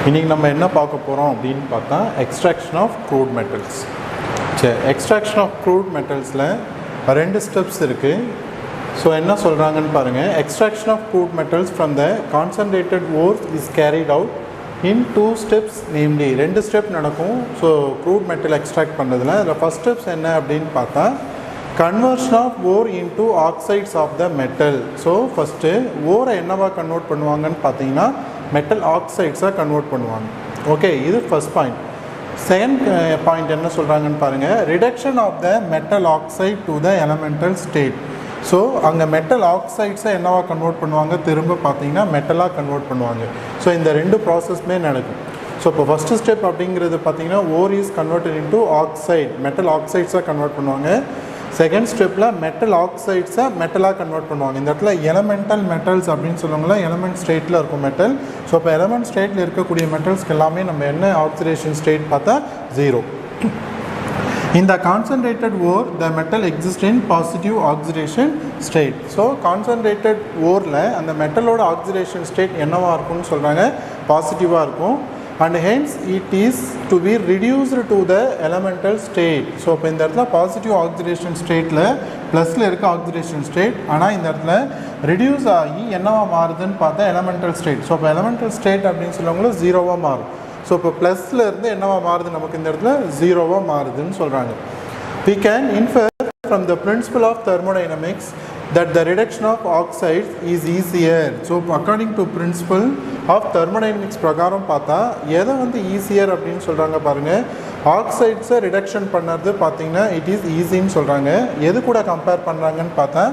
இன்றைக்கி நம்ம என்ன பார்க்க போகிறோம் அப்படின்னு பார்த்தா எக்ஸ்ட்ராக்ஷன் ஆஃப் க்ரூட் மெட்டல்ஸ். சரி, எக்ஸ்ட்ராக்ஷன் ஆஃப் க்ரூட் மெட்டல்ஸில் 2 ஸ்டெப்ஸ் இருக்குது. ஸோ என்ன சொல்கிறாங்கன்னு பாருங்கள். Extraction of crude metals from the concentrated ores is carried out in 2 steps. Namely 2 step நடக்கும். ஸோ க்ரூட் மெட்டல் எக்ஸ்ட்ராக்ட் பண்ணுறதுல அதில் ஃபஸ்ட் ஸ்டெப்ஸ் என்ன அப்படின்னு பார்த்தா conversion of ore into oxides of the metal. So first ஓரை என்னவா convert பண்ணுவாங்கன்னு பார்த்தீங்கன்னா மெட்டல் ஆக்சைட்ஸாக கன்வெர்ட் பண்ணுவாங்க. ஓகே, இது ஃபஸ்ட் பாயிண்ட். செகண்ட் பாயிண்ட் என்ன சொல்கிறாங்கன்னு பாருங்கள். Reduction of the metal oxide to the elemental state. So அங்கே மெட்டல் ஆக்சைட்ஸை என்னவா கன்வெர்ட் பண்ணுவாங்க, திரும்ப பார்த்தீங்கன்னா மெட்டலாக கன்வெர்ட் பண்ணுவாங்க. ஸோ இந்த 2 ப்ராசஸ்மே நடக்கும். ஸோ இப்போ ஃபஸ்ட்டு ஸ்டெப் அப்படிங்கிறது பார்த்தீங்கன்னா ore is converted into oxide, metal ஆக்சைட்ஸாக கன்வெர்ட் பண்ணுவாங்க. செகண்ட் ஸ்டெப்பில் மெட்டல் ஆக்சைட்ஸை மெட்டலாக கன்வெர்ட் பண்ணுவாங்க. இந்த இடத்துல எலமெண்டல் மெட்டல்ஸ் அப்படின்னு சொல்லுவாங்களா, எலமெண்ட் ஸ்டேட்டில் இருக்கும் மெட்டல். ஸோ இப்போ எலமெண்ட் ஸ்டேட்டில் இருக்கக்கூடிய மெட்டல்ஸ்க்கு எல்லாமே நம்ம என்ன ஆக்சிடேஷன் ஸ்டேட் பார்த்தா 0. In the concentrated ore, the metal exists in positive oxidation state. So concentrated ore-ல அந்த மெட்டலோட oxidation state என்னவா இருக்கும்னு சொல்கிறாங்க, பாசிட்டிவாக இருக்கும். And hence it is to be reduced to the elemental state. So இப்போ இந்த இடத்துல பாசிட்டிவ் ஆக்சிடேஷன் ஸ்டேட்டில் ப்ளஸில் இருக்க ஆக்சிடேஷன் ஸ்டேட், ஆனால் இந்த இடத்துல ரெடியூஸ் ஆகி என்னவா மாறுதுன்னு பார்த்தா எலமெண்டல் ஸ்டேட். ஸோ இப்போ எலமெண்டல் ஸ்டேட் அப்படின்னு சொல்லுவாங்களோ 0வாக மாறும். ஸோ இப்போ ப்ளஸில் இருந்து என்னவா மாறுது, நமக்கு இந்த இடத்துல 0வாக மாறுதுன்னு சொல்கிறாங்க. We can infer from the principle of thermodynamics that the reduction of oxides is easier. So according to principle of thermodynamics பிரகாரம் பார்த்தா எதை ஈஸியர் அப்படின்னு சொல்கிறாங்க பாருங்கள். ஆக்சைட்ஸை ரிடக்ஷன் பண்ணுறது பார்த்தீங்கன்னா இட் இஸ் ஈஸின்னு சொல்கிறாங்க. எது கூட கம்பேர் பண்ணுறாங்கன்னு பார்த்தா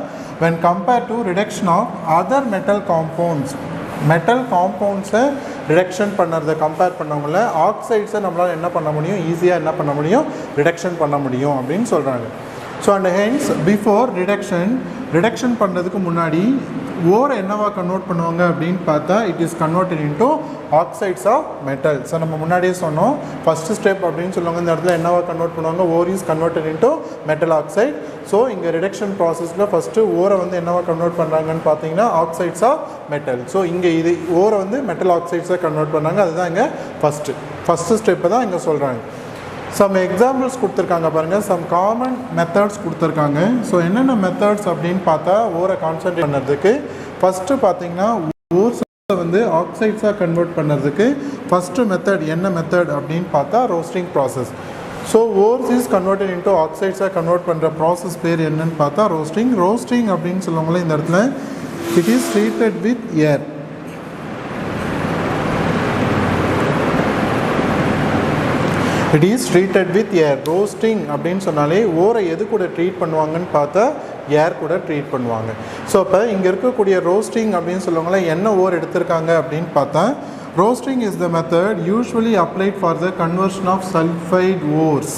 when compared to reduction of other metal compounds. Metal காம்பவுண்ட்ஸை ரிடக்ஷன் பண்ணுறதை கம்பேர் பண்ணவங்கள ஆக்சைட்ஸை நம்மளால் என்ன பண்ண முடியும், ஈஸியாக என்ன பண்ண முடியும், ரிடக்ஷன் பண்ண முடியும் அப்படின்னு சொல்கிறாங்க. So and hence before reduction பண்ணுறதுக்கு முன்னாடி ஓரை என்னவா கன்வெர்ட் பண்ணுவாங்க அப்படின்னு பார்த்தா it is converted into oxides of metal. So நம்ம முன்னாடியே சொன்னோம் ஃபஸ்ட்டு ஸ்டெப் அப்படின்னு சொல்லுவாங்க. இந்த இடத்துல என்னவா கன்வெர்ட் பண்ணுவாங்க, ஓர் is converted into metal oxide. So இங்கே ரிடக்ஷன் ப்ராசஸில் ஃபஸ்ட்டு ஓரை என்னவா கன்வெர்ட் பண்ணுறாங்கன்னு பார்த்தீங்கன்னா ஆக்சைட்ஸ் ஆஃப் மெட்டல். ஸோ இங்கே இது ஓரை மெட்டல் ஆக்சைட்ஸாக கன்வெர்ட் பண்ணாங்க. அதுதான் இங்கே ஃபஸ்ட்டு ஸ்டெப்பை தான் இங்கே சொல்கிறாங்க. சம் எக்ஸாம்பிள்ஸ் கொடுத்துருக்காங்க பாருங்கள். சம் காமன் மெத்தட்ஸ் கொடுத்துருக்காங்க. ஸோ என்னென்ன மெத்தட்ஸ் அப்படின்னு பார்த்தா ஓரை கான்சன்ட்ரேட் பண்ணுறதுக்கு ஃபஸ்ட்டு பார்த்தீங்கன்னா ஓர்ஸை ஆக்சைட்ஸாக கன்வெர்ட் பண்ணுறதுக்கு ஃபஸ்ட்டு மெத்தட் என்ன மெத்தட் அப்படின்னு பார்த்தா roasting process. So ores is converted into ஆக்சைட்ஸாக கன்வெர்ட் பண்ணுற ப்ராசஸ் பேர் என்னன்னு பார்த்தா ரோஸ்டிங் அப்படின்னு சொல்லுவாங்களே. இந்த இடத்துல it is treated with air. It is treated with air. Roasting அப்படின்னு சொன்னாலே ஓரை எது கூட ட்ரீட் பண்ணுவாங்கன்னு பார்த்தா ஏர் கூட ட்ரீட் பண்ணுவாங்க. ஸோ இப்போ இங்கே இருக்கக்கூடிய ரோஸ்டிங் அப்படின்னு சொல்லுவாங்களே, என்ன ஓர் எடுத்திருக்காங்க அப்படின்னு பார்த்தா roasting is the method usually applied for the conversion of sulphide ores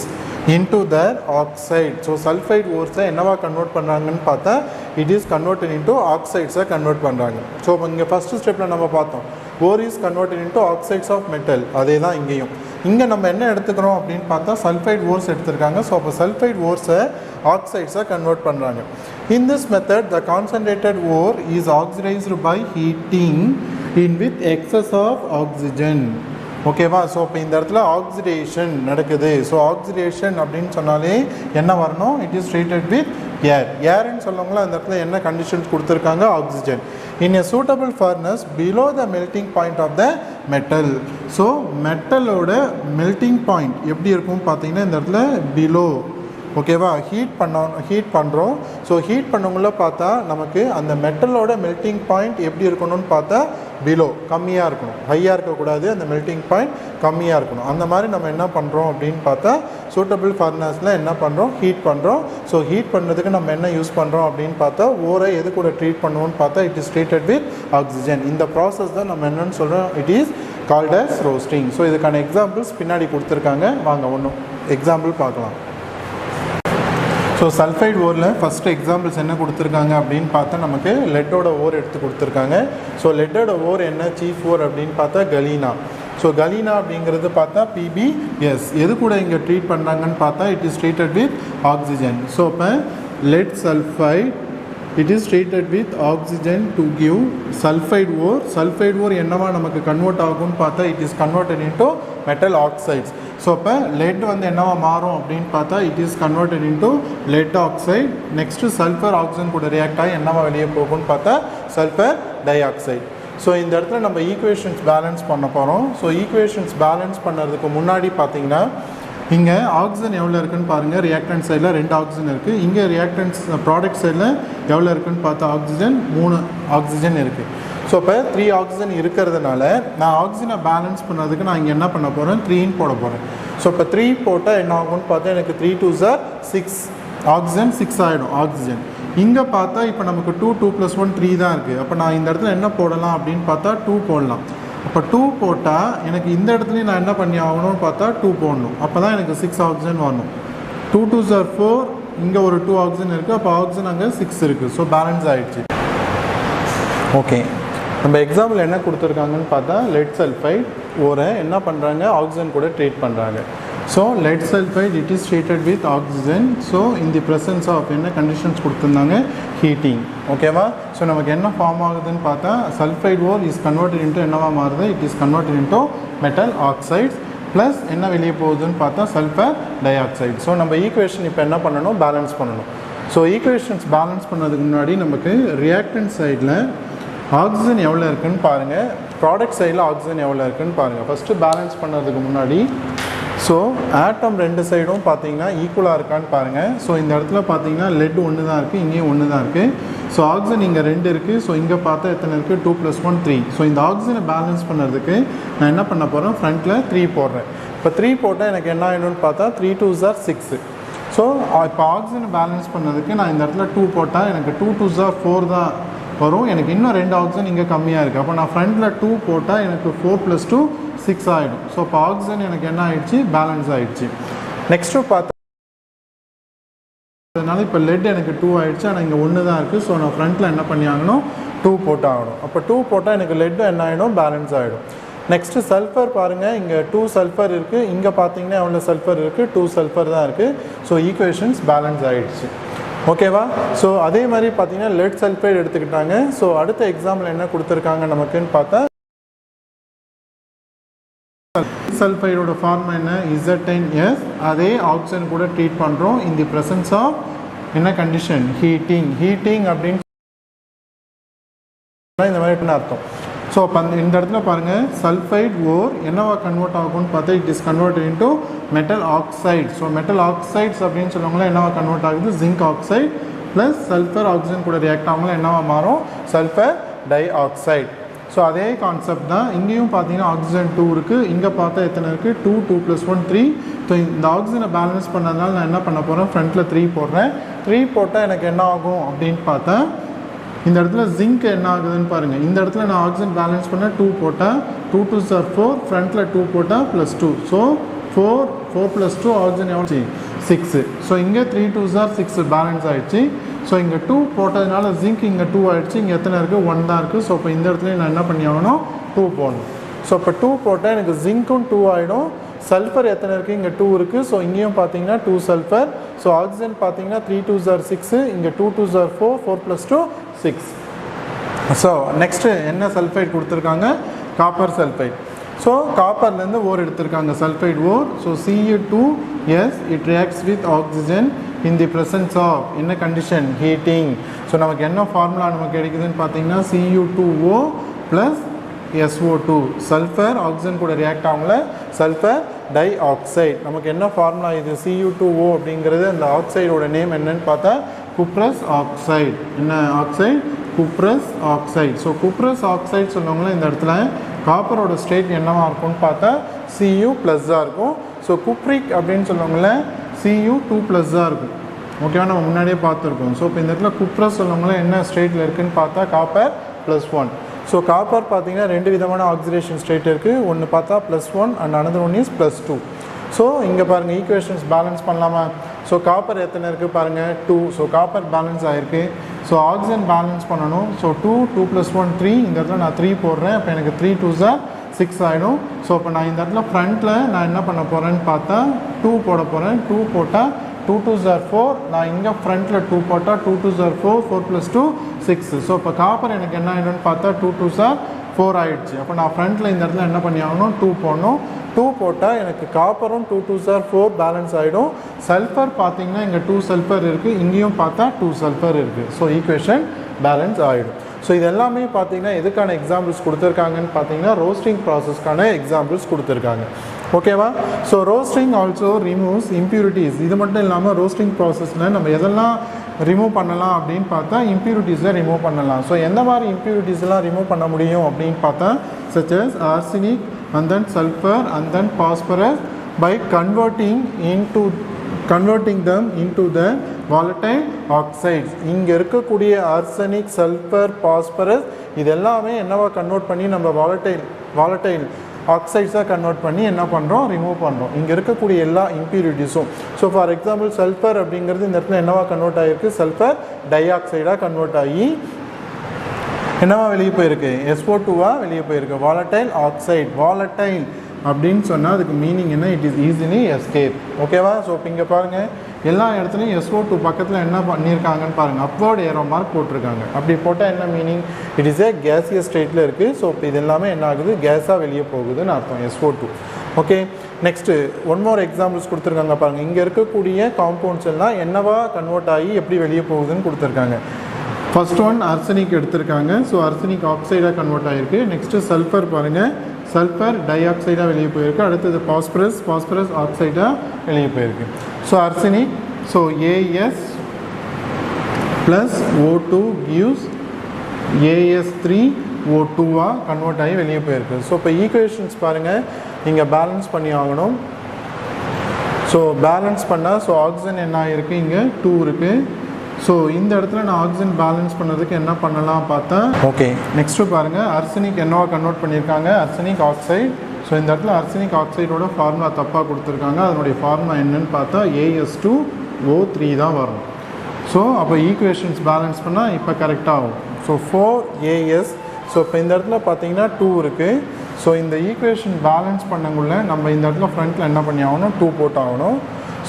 into their oxide. So sulphide ஓர்ஸை என்னவா கன்வெர்ட் பண்ணுறாங்கன்னு பார்த்தா இட் இஸ் கன்வெர்டட் இன்டூ ஆக்சைட்ஸை கன்வெர்ட் பண்ணுறாங்க. ஸோ இங்கே ஃபஸ்ட்டு ஸ்டெப்பில் நம்ம பார்த்தோம் ore is converted into oxides of metal. அதே தான் இங்கேயும். இங்கே நம்ம என்ன எடுத்துக்கிறோம் அப்படின்னு பார்த்தா சல்ஃபைட் ஓர்ஸ் எடுத்திருக்காங்க. ஸோ அப்போ சல்ஃபைட் ஓர்ஸை ஆக்சைட்ஸாக கன்வெர்ட் பண்ணுறாங்க. In this method the concentrated wore is oxidised by heating in with excess of oxygen. ஓகேவா? ஸோ இப்போ இந்த இடத்துல ஆக்சிடேஷன் நடக்குது. ஸோ ஆக்சிடேஷன் அப்படின்னு சொன்னாலே என்ன வரணும், இட் இஸ் ட்ரீட்டட் வித் ஏர்ன்னு சொல்லுவாங்களா. அந்த இடத்துல என்ன கண்டிஷன்ஸ் கொடுத்துருக்காங்க, oxygen in a suitable furnace below the melting point of the metal. So மெட்டலோட மெல்ட்டிங் பாயிண்ட் எப்படி இருக்கும் பார்த்தீங்கன்னா இந்த இடத்துல பிலோ. ஓகேவா? ஹீட் பண்ணுறோம். ஸோ ஹீட் பண்ணவங்கள பார்த்தா நமக்கு அந்த மெட்டலோட மெல்ட்டிங் பாயிண்ட் எப்படி இருக்கணும்னு பார்த்தா பிலோ, கம்மியாக இருக்கணும், ஹையாக இருக்கக்கூடாது. அந்த மெல்ட்டிங் பாயிண்ட் கம்மியாக இருக்கணும். அந்த மாதிரி நம்ம என்ன பண்ணுறோம் அப்படின்னு பார்த்தா சூட்டபிள் ஃபர்னஸில் என்ன பண்ணுறோம், ஹீட் பண்ணுறோம். ஸோ ஹீட் பண்ணுறதுக்கு நம்ம என்ன யூஸ் பண்ணுறோம் அப்படின்னு பார்த்தா ஓரை எது கூட ட்ரீட் பண்ணுவோம்னு பார்த்தா it is treated with oxygen. இந்த ப்ராசஸ் தான் நம்ம என்னென்னு சொல்கிறோம், it is called as roasting. So இதுக்கான எக்ஸாம்பிள்ஸ் பின்னாடி கொடுத்துருக்காங்க. வாங்க ஒன்றும் எக்ஸாம்பிள் பார்க்கலாம். ஸோ சல்ஃபைட் ஓரில் ஃபஸ்ட்டு எக்ஸாம்பிள்ஸ் என்ன கொடுத்துருக்காங்க அப்படின்னு பார்த்தா நமக்கு லெட்டோட ஓர் எடுத்து கொடுத்துருக்காங்க. ஸோ லெட்டோட ஓர் என்ன, சீஃப் ஓர் அப்படின்னு பார்த்தா கலீனா. ஸோ கலீனா அப்படிங்கிறது பார்த்தா PbS. எது கூட இங்கே ட்ரீட் பண்ணுறாங்கன்னு பார்த்தா it is treated with oxygen. So இப்போ lead sulphide it is treated with oxygen to give sulfide ore. Sulfide ore என்னவா நமக்கு கன்வெர்ட் ஆகும்னு பார்த்தா it is converted into metal oxides. So அப்போ lead வந்து என்னவா மாறும் அப்படின்னு பார்த்தா it is converted into lead oxide. Next sulphur oxygen கூட ரியாக்ட் ஆகி என்னவா வெளியே போகும்னு பார்த்தா சல்ஃபர் டை-ஆக்சைடு. ஸோ இந்த இடத்துல நம்ம ஈக்குவேஷன்ஸ் பேலன்ஸ் பண்ண போகிறோம். ஸோ ஈக்குவேஷன்ஸ் பேலன்ஸ் பண்ணுறதுக்கு முன்னாடி பார்த்தீங்கன்னா இங்கே ஆக்சிஜன் எவ்வளோ இருக்குன்னு பாருங்கள். ரியாக்டன்ட் சைடில் 2 ஆக்சிஜன் இருக்குது. இங்கே ரியாக்டன்ஸ் ப்ராடக்ட் சைடில் எவ்வளோ இருக்குன்னு பார்த்தா ஆக்சிஜன் 3 ஆக்சிஜன் இருக்குது. ஸோ இப்போ 3 ஆக்சிஜன் இருக்கிறதுனால நான் ஆக்சிஜனை பேலன்ஸ் பண்ணுறதுக்கு நான் இங்கே என்ன பண்ண போகிறேன் 3ன்னு போட போகிறேன். ஸோ இப்போ 3 போட்டால் என்ன ஆகும்னு பார்த்தா எனக்கு 3 2s are 6 ஆக்சிஜன் 6 ஆகிடும் ஆக்சிஜன். இங்கே பார்த்தா இப்போ நமக்கு 2 2 + 1 3 தான் இருக்குது. அப்போ நான் இந்த இடத்துல என்ன போடலாம் அப்படின்னு பார்த்தா 2 போடலாம். அப்போ 2 போட்டால் எனக்கு இந்த இடத்துலையும் நான் என்ன பண்ணி ஆகணும்னு பார்த்தா 2 போடணும். அப்போ தான் எனக்கு 6 ஆக்சிஜன் வரணும். 2 2s are 4, இங்கே ஒரு 2 ஆக்சிஜன் இருக்குது. அப்போ ஆக்சிஜன் அங்கே 6 இருக்குது. ஸோ பேலன்ஸ் ஆகிடுச்சு. ஓகே, நம்ம எக்ஸாம்பிள் என்ன கொடுத்துருக்காங்கன்னு பார்த்தா லெட் சல்ஃபைட் ஓரை என்ன பண்ணுறாங்க ஆக்சிஜன் கூட ட்ரீட் பண்ணுறாங்க. So lead sulphide it is treated with oxygen. So in the presence of என்ன கண்டிஷன்ஸ் கொடுத்துருந்தாங்க ஹீட்டிங். ஓகேவா? ஸோ நமக்கு என்ன ஃபார்ம் ஆகுதுன்னு பார்த்தா sulphide ore is converted into என்னவா மாறுது it is converted into metal oxides plus என்ன வெளியே போகுதுன்னு பார்த்தா சல்ஃபர் டை-ஆக்சைடு. ஸோ நம்ம ஈக்குவேஷன் இப்போ என்ன பண்ணணும் பேலன்ஸ் பண்ணணும். ஸோ ஈக்குவேஷன்ஸ் பேலன்ஸ் பண்ணதுக்கு முன்னாடி நமக்கு ரியாக்டன்ட் சைடில் ஆக்சிஜன் எவ்வளோ இருக்குன்னு பாருங்கள், ப்ராடக்ட் சைடில் ஆக்சிஜன் எவ்வளோ இருக்குன்னு பாருங்கள். ஃபஸ்ட்டு பேலன்ஸ் பண்ணுறதுக்கு முன்னாடி ஸோ ஆட்டம் 2 சைடும் பார்த்தீங்கன்னா ஈக்குவலாக இருக்கான்னு பாருங்கள். ஸோ இந்த இடத்துல பார்த்தீங்கன்னா லெட் 1 தான் இருக்குது, இங்கேயும் 1 தான் இருக்குது. ஸோ ஆக்சிஜன் இங்கே 2 இருக்குது. ஸோ இங்கே பார்த்தா எத்தனை இருக்குது 2 + 1 3. ஸோ இந்த ஆக்சிஜனை பேலன்ஸ் பண்ணுறதுக்கு நான் என்ன பண்ண போகிறேன் ஃப்ரண்ட்டில் 3 போடுறேன். இப்போ 3 போட்டால் எனக்கு என்ன ஆகிடும்னு பார்த்தா 3 2s are 6. ஸோ இப்போ ஆக்சிஜனை பேலன்ஸ் பண்ணதுக்கு நான் இந்த இடத்துல 2 போட்டால் எனக்கு 2 2s are 4 தான் வரும். எனக்கு இன்னும் 2 ஆக்சிஜன் இங்கே கம்மியாக இருக்குது. அப்போ நான் ஃப்ரண்ட்டில் 2 போட்டால் எனக்கு 4 + 2 6 ஆகிடும். ஸோ இப்போ ஆக்சிஜன் எனக்கு என்ன ஆகிடுச்சு பேலன்ஸ் ஆகிடுச்சு. நெக்ஸ்ட்டு பார்த்ததுனால இப்போ லெட் எனக்கு 2 ஆகிடுச்சு. ஆனால் இங்கே 1 தான் இருக்குது. ஸோ நான் ஃப்ரண்ட்டில் என்ன பண்ணி ஆகணும் 2 போட்டு ஆகணும். அப்போ 2 போட்டால் எனக்கு லெட் என்ன ஆகிடும் பேலன்ஸ் ஆகிடும். நெக்ஸ்ட்டு சல்ஃபர் பாருங்கள், இங்கே 2 சல்ஃபர் இருக்குது. இங்கே பார்த்தீங்கன்னா எவ்வளோ சல்ஃபர் இருக்குது 2 சல்ஃபர் தான் இருக்குது. ஸோ ஈக்குவேஷன்ஸ் பேலன்ஸ் ஆகிடுச்சு. ஓகேவா? ஸோ அதே மாதிரி பார்த்தீங்கன்னா லெட் சல்ஃபைடு எடுத்துக்கிட்டாங்க. ஸோ அடுத்த எக்ஸாம்பிள் என்ன கொடுத்துருக்காங்க நமக்குன்னு பார்த்தா சல்ஃபைடோட ஃபார்ம் என்ன Z10S. அதே ஆக்சிஜன் கூட ட்ரீட் பண்ணுறோம் இன் தி ப்ரெசன்ஸ் ஆஃப் என்ன கண்டிஷன் ஹீட்டிங் அப்படின்னு இந்த மாதிரி அர்த்தம். ஸோ அப்போ இந்த இடத்துல பாருங்கள் சல்ஃபைட் ஓர் என்னவா கன்வெர்ட் ஆகும்னு பார்த்தா it is convert into metal oxide. So metal oxides அப்படின்னு சொல்லுவாங்களா என்னவா கன்வெர்ட் ஆகுது zinc oxide plus sulphur oxygen கூட ரியாக்ட் ஆகுங்களா என்னவா மாறும் சல்ஃபர் டை-ஆக்சைடு. ஸோ அதே கான்செப்ட் தான் இங்கேயும் பார்த்தீங்கன்னா ஆக்சிஜன் 2 இருக்குது. இங்கே பார்த்தா எத்தனை இருக்குது 2 2 + 1 3. ஸோ இந்த ஆக்சிஜனை பேலன்ஸ் பண்ணதுனால நான் என்ன பண்ண போகிறேன் ஃப்ரண்ட்டில் 3 போடுறேன். 3 போட்டால் எனக்கு என்ன ஆகும் அப்படின்னு பார்த்தா இந்த இடத்துல ஜிங்க் என்ன ஆகுதுன்னு பாருங்கள். இந்த இடத்துல நான் ஆக்சிஜன் பேலன்ஸ் பண்ண 2 போட்டால் 2 2s are 4, ஃப்ரண்ட்டில் 2 போட்டால் +2. ஸோ 4 + 2 ஆக்சிஜன் எவ்வளோ 6. ஸோ இங்கே 3 2s are 6 பேலன்ஸ் ஆகிடுச்சு. ஸோ இங்கே 2 போட்டதுனால ஜிங்க் இங்கே 2 ஆகிடுச்சு. இங்கே எத்தனை இருக்குது 1 தான் இருக்குது. ஸோ இப்போ இந்த இடத்துல நான் என்ன பண்ணி ஆகணும் 2 போடணும். ஸோ இப்போ 2 போட்டால் எனக்கு ஜிங்க்கும் 2 ஆகிடும். சல்ஃபர் எத்தனை இருக்குது இங்கே 2 இருக்குது. ஸோ இங்கேயும் பார்த்தீங்கன்னா 2 சல்ஃபர். ஸோ ஆக்சிஜன் பார்த்தீங்கன்னா 3 2s are 6, இங்கே 2 2s are 4, 4 + 2 6. ஸோ நெக்ஸ்ட்டு என்ன சல்ஃபைட் கொடுத்துருக்காங்க காப்பர் சல்ஃபைட். ஸோ காப்பர்லேருந்து ஓர் எடுத்திருக்காங்க sulphide ore. So Cu2S it reacts with oxygen in the presence of என்ன கண்டிஷன் ஹீட்டிங். ஸோ நமக்கு என்ன ஃபார்முலா நமக்கு கிடைக்குதுன்னு பார்த்தீங்கன்னா Cu2O + SO2 சல்ஃபர் ஆக்சிஜன் கூட ரியாக்ட் ஆகல சல்ஃபர் டை-ஆக்சைடு. நமக்கு என்ன ஃபார்முலா இது Cu2O அப்படிங்கிறது அந்த ஆக்சைடோட நேம் என்னன்னு பார்த்தா குப்ரஸ் ஆக்சைடு. என்ன oxide cuprous oxide. So cuprous oxide சொல்லுவாங்களே இந்த இடத்துல காப்பரோட ஸ்டேட் என்னவா இருக்கும்னு பார்த்தா Cu+ இருக்கும். ஸோ குப்ரிக் அப்படின்னு சொல்லுவாங்களே Cu2+ இருக்கும். ஓகேவா? நம்ம முன்னாடியே பார்த்துருக்கோம். ஸோ இப்போ இந்த இடத்துல குப்ரஸ் சொல்லுவாங்களே என்ன ஸ்டேட்டில் இருக்குதுன்னு பார்த்தா காப்பர் +1. ஸோ காப்பர் பார்த்தீங்கன்னா 2 விதமான ஆக்சிடேஷன் ஸ்டேட் இருக்குது. ஒன்று பார்த்தா +1 and another one is +2. So இங்கே பாருங்கள் ஈக்குவேஷன்ஸ் பேலன்ஸ் பண்ணலாமா? ஸோ காப்பர் எத்தனை இருக்குது பாருங்கள் 2. ஸோ காப்பர் பேலன்ஸ் ஆகிருக்கு. ஸோ ஆக்சிஜன் பேலன்ஸ் பண்ணணும். ஸோ 2 2 + 1 3. இந்த இடத்துல நான் 3 போடுறேன். அப்போ எனக்கு 3 2s are 6 ஆகிடும். ஸோ இப்போ நான் இந்த இடத்துல ஃப்ரண்ட்டில் நான் என்ன பண்ண போகிறேன்னு பார்த்தா 2 போட போகிறேன். 2 போட்டால் 2 2s are 4 நான் இங்கே ஃப்ரண்ட்டில் 2 போட்டால் 2 2s are 4 4 + 2 6 ஸோ இப்போ காப்பர் எனக்கு என்ன ஆகிடும்னு பார்த்தா 2 2s are 4 ஆகிடுச்சு அப்போ நான் ஃப்ரண்ட்டில் இந்த இடத்துல என்ன பண்ணி ஆகணும் 2 போடணும் 2 போட்டால் எனக்கு காப்பரும் 2 2s are 4 பேலன்ஸ் ஆகிடும் சல்ஃபர் பார்த்தீங்கன்னா இங்கே 2 சல்ஃபர் இருக்குது இங்கேயும் பார்த்தா 2 சல்ஃபர் இருக்குது ஸோ ஈக்குவேஷன் பேலன்ஸ் ஆகிடும் ஸோ இது எல்லாமே பார்த்தீங்கன்னா எதுக்கான எக்ஸாம்பிள்ஸ் கொடுத்துருக்காங்கன்னு பார்த்தீங்கன்னா ரோஸ்டிங் ப்ராசஸ்க்கான எக்ஸாம்பிள்ஸ் கொடுத்துருக்காங்க ஓகேவா so roasting also removes impurities இது மட்டும் இல்லாமல் ரோஸ்டிங் ப்ராசஸில் நம்ம எதெல்லாம் ரிமூவ் பண்ணலாம் அப்படின்னு பார்த்தா இம்ப்யூரிட்டிஸை ரிமூவ் பண்ணலாம் ஸோ எந்த மாதிரி இம்ப்யூரிட்டிஸ்லாம் ரிமூவ் பண்ண முடியும் அப்படின்னு பார்த்தா such as arsenic and then sulfur and then phosphorus by converting them into the volatile oxides இங்கே இருக்கக்கூடிய ஆர்சனிக் சல்ஃபர் பாஸ்பரஸ் இது எல்லாமே என்னவா கன்வெர்ட் பண்ணி நம்ம வாலட்டைல் ஆக்சைட்ஸாக கன்வெர்ட் பண்ணி என்ன பண்ணுறோம் ரிமூவ் பண்ணுறோம் இங்கே இருக்கக்கூடிய எல்லா இம்ப்யூரிட்டிஸும் ஸோ ஃபார் எக்ஸாம்பிள் சல்ஃபர் அப்படிங்கிறது இந்த இடத்துல என்னவா கன்வெர்ட் ஆகிருக்கு சல்ஃபர் டை ஆக்சைடாக கன்வெர்ட் ஆகி என்னவா வெளியே போயிருக்கு SO2 வெளியே போயிருக்கு வாலட்டைல் ஆக்சைடு வாலட்டைல் அப்படின்னு சொன்னால் அதுக்கு மீனிங் என்ன இட் இஸ் ஈஸிலி எஸ்கேப் ஓகேவா ஸோ இப்போ இங்கே பாருங்கள் எல்லா இடத்துலையும் SO2 பக்கத்தில் என்ன பண்ணியிருக்காங்கன்னு பாருங்கள் அப்வர்ட் ஏரோ மார்க் போட்டிருக்காங்க அப்படி போட்டால் என்ன meaning it is a gaseous ஸ்டேட்டில் இருக்குது ஸோ இப்போ இது எல்லாமே என்ன ஆகுது கேஸாக வெளியே போகுதுன்னு அர்த்தம் SO2 okay next one more examples கொடுத்துருக்காங்க பாருங்கள் இங்கே இருக்கக்கூடிய காம்பவுண்ட்ஸ் எல்லாம் என்னவா கன்வெர்ட் ஆகி எப்படி வெளியே போகுதுன்னு கொடுத்துருக்காங்க ஃபர்ஸ்ட் ஒன் அர்சனிக் எடுத்திருக்காங்க ஸோ அர்சனிக் ஆக்சைடாக கன்வெர்ட் ஆகிருக்கு நெக்ஸ்ட்டு சல்ஃபர் பாருங்கள் சல்ஃபர் டை ஆக்சைடாக வெளியே போயிருக்கு அடுத்தது பாஸ்பரஸ் ஆக்சைடாக வெளியே போயிருக்கு so arsenic so AS + O2 gives AS3O2 convert ஆகி வெளியே போயிருக்கு ஸோ இப்போ ஈக்குவேஷன்ஸ் பாருங்கள் இங்கே பேலன்ஸ் பண்ணி ஆகணும் ஸோ பேலன்ஸ் பண்ணால் ஸோ ஆக்சிஜன் என்ன ஆகிருக்கு இங்கே 2 இருக்குது ஸோ இந்த இடத்துல நான் ஆக்சிஜன் பேலன்ஸ் பண்ணுறதுக்கு என்ன பண்ணலாம் பார்த்தா ஓகே நெக்ஸ்ட்டு பாருங்கள் அர்சனிக் என்னவா கன்வெர்ட் பண்ணியிருக்காங்க அர்சனிக் ஆக்சைடு ஸோ இந்த இடத்துல அர்சனிக் ஆக்சைடோட ஃபார்முலா தப்பாக கொடுத்துருக்காங்க அதனுடைய ஃபார்முலா என்னன்னு பார்த்தா AS2O3 தான் வரும் ஸோ அப்போ ஈக்குவேஷன்ஸ் பேலன்ஸ் பண்ணால் இப்போ கரெக்டாக ஆகும் ஸோ 4AS ஸோ இப்போ இந்த இடத்துல பார்த்தீங்கன்னா 2 இருக்குது ஸோ இந்த ஈக்குவேஷன் பேலன்ஸ் பண்ணக்குள்ள நம்ம இந்த இடத்துல ஃப்ரண்ட்டில் என்ன பண்ணி ஆகணும் 2 போட்டு ஆகணும்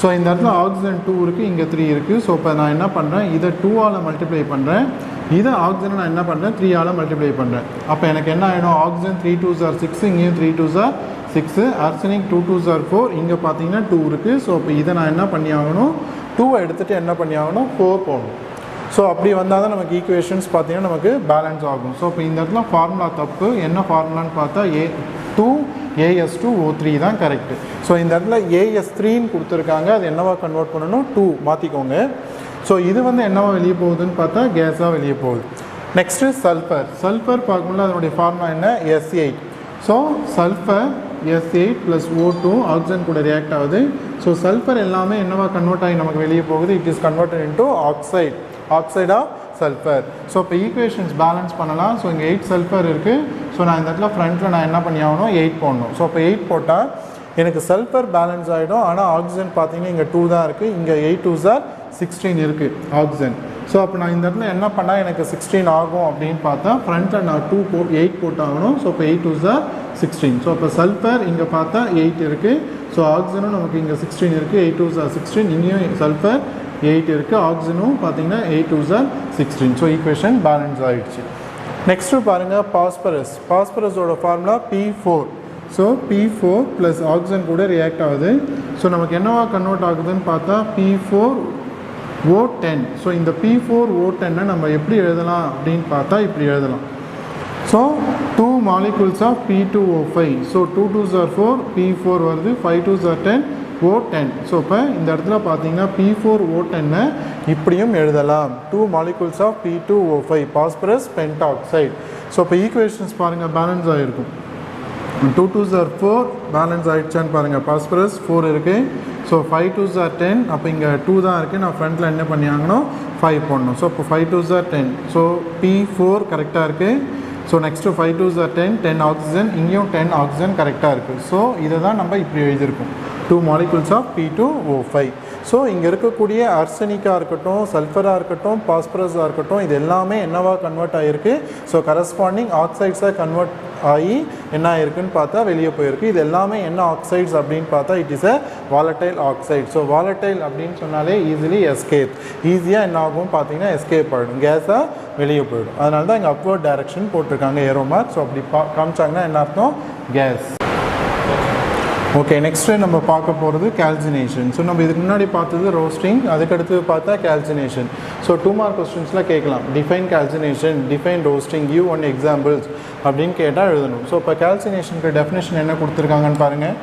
ஸோ இந்த இடத்துல ஆக்சிஜன் 2 இருக்குது இங்கே 3 இருக்குது ஸோ இப்போ நான் என்ன பண்ணுறேன் இதை 2ஆல் மல்டிப்ளை பண்ணுறேன் இதை ஆக்சிஜனை நான் என்ன பண்ணுறேன் 3ஆல் மல்டிப்ளை பண்ணுறேன் அப்போ எனக்கு என்ன ஆகிடும் ஆக்சிஜன் 3 2s are 6 இங்கேயும் 3 2s are 6 arsenic 2 2s are 4 இங்கே பார்த்தீங்கன்னா 2 இருக்குது ஸோ இப்போ இதை நான் என்ன பண்ணி ஆகணும் 2 எடுத்துகிட்டு என்ன பண்ணி ஆகணும் 4 போகணும் ஸோ அப்படி வந்தால் தான் நமக்கு ஈக்குவேஷன்ஸ் பார்த்தீங்கன்னா நமக்கு பேலன்ஸ் ஆகும் ஸோ இப்போ இந்த இடத்துல ஃபார்முலா தப்பு என்ன ஃபார்முலான்னு பார்த்தா AS2O3 தான் கரெக்டு ஸோ இந்த இடத்துல AS3ன்னு கொடுத்துருக்காங்க அது என்னவா கன்வெர்ட் பண்ணணும் 2 மாற்றிக்கோங்க ஸோ இது வந்து என்னவா வெளியே போகுதுன்னு பார்த்தா கேஸாக வெளியே போகுது நெக்ஸ்ட்டு சல்ஃபர் பார்க்கும்போது அதனுடைய ஃபார்முலா என்ன S8 so sulphur S8 + O2 oxygen கூட ரியாக்ட் ஆகுது ஸோ சல்ஃபர் எல்லாமே என்னவா கன்வெர்ட் ஆகி நமக்கு வெளியே போகுது it is converted into oxide of sulphur so இப்போ ஈக்குவேஷன்ஸ் பேலன்ஸ் பண்ணலாம் ஸோ இங்கே 8 சல்ஃபர் இருக்குது ஸோ நான் இந்த இடத்துல ஃப்ரண்ட்டில் நான் என்ன பண்ணி ஆகணும் 8 போடணும் ஸோ இப்போ 8 போட்டால் எனக்கு சல்ஃபர் பேலன்ஸ் ஆகிடும் ஆனால் ஆக்சிஜன் பார்த்தீங்கன்னா இங்கே 2 தான் இருக்குது இங்கே 8 2s are 16 இருக்குது ஆக்சிஜன் ஸோ அப்போ நான் இந்த இடத்துல என்ன பண்ணால் எனக்கு 16 ஆகும் அப்படின்னு பார்த்தா ஃப்ரண்ட்டில் நான் 8 போட்டாகணும் ஸோ இப்போ 8 2s are 16 ஸோ இப்போ சல்ஃபர் இங்கே பார்த்தா 8 இருக்குது ஸோ ஆக்சிஜனும் நமக்கு இங்கே 16 இருக்குது 8 2s are 16 இங்கேயும் சல்ஃபர் 8 இருக்குது ஆக்சிஜனும் பார்த்தீங்கன்னா 8 2s are 16 so equation balance ஆகிடுச்சு நெக்ஸ்ட்டு பாருங்கள் பாஸ்பரஸோட formula P4 so P4 + oxygen கூட ரியாக்ட் ஆகுது ஸோ நமக்கு என்னவா கன்வெர்ட் ஆகுதுன்னு பார்த்தா P4O10 ஸோ இந்த P4O10 நம்ம எப்படி எழுதலாம் அப்படின்னு பார்த்தா இப்படி எழுதலாம் so 2 molecules of P2O5 so 2 2s are 4 P4 வருது 5 2s are 10 O10 ஸோ இப்போ இந்த இடத்துல பார்த்தீங்கன்னா P4O10 இப்படியும் எழுதலாம் 2 molecules of P2O5 phosphorus pentoxide so இப்போ ஈக்குவேஷன்ஸ் பாருங்கள் பேலன்ஸ் ஆகிருக்கும் 2 2s are 4 பேலன்ஸ் ஆகிடுச்சான்னு பாருங்கள் பாஸ்பரஸ் 4 இருக்குது ஸோ 5 2s are 10 அப்போ இங்கே 2 தான் இருக்குது நான் ஃப்ரண்ட்டில் என்ன பண்ணி ஆகணும் 5 போடணும் ஸோ இப்போ 5 2s are 10 ஸோ P4 கரெக்டாக இருக்குது so next 5 2s are 10 oxygen இங்கேயும் 10 ஆக்சிஜன் கரெக்டாக இருக்குது ஸோ இதை தான் நம்ம இப்படி எழுதியிருக்கோம் 2 molecules of P2O5 ஸோ இங்கே இருக்கக்கூடிய அர்சனிக்காக இருக்கட்டும் சல்ஃபராக இருக்கட்டும் பாஸ்பரஸாக இருக்கட்டும் இது எல்லாமே என்னவா கன்வெர்ட் ஆகிருக்கு ஸோ கரஸ்பாண்டிங் ஆக்சைட்ஸாக கன்வெர்ட் ஆகி என்ன ஆயிருக்குன்னு பார்த்தா வெளியே போயிருக்கு. இது எல்லாமே என்ன ஆக்சைட்ஸ் அப்படின்னு பார்த்தா it is a volatile oxide. So volatile அப்படின்னு சொன்னாலே ஈஸிலி எஸ்கேப், ஈஸியாக என்ன ஆகும் பார்த்தீங்கன்னா எஸ்கேப் ஆகிடும், கேஸாக வெளியே போயிடும். அதனால தான் இங்கே அப்வர்ட் டைரக்ஷன் போட்டிருக்காங்க ஏரோ மார்க். ஸோ அப்படி காமிச்சாங்கன்னா என்ன அர்த்தம், கேஸ். ஓகே, நெக்ஸ்ட்டு நம்ம பார்க்க போகிறது கால்சினேஷன். ஸோ நம்ம இதுக்கு முன்னாடி பார்த்தது ரோஸ்டிங், அதுக்கடுத்து பார்த்தா கால்சினேஷன். ஸோ 2 மார்க் கொஸ்டின்ஸில் கேட்கலாம், define calcination, define roasting, give one examples அப்படின்னு கேட்டால் எழுதணும். ஸோ இப்போ கால்சினேஷனுக்கு டெஃபினேஷன் என்ன கொடுத்துருக்காங்கன்னு பாருங்கள்.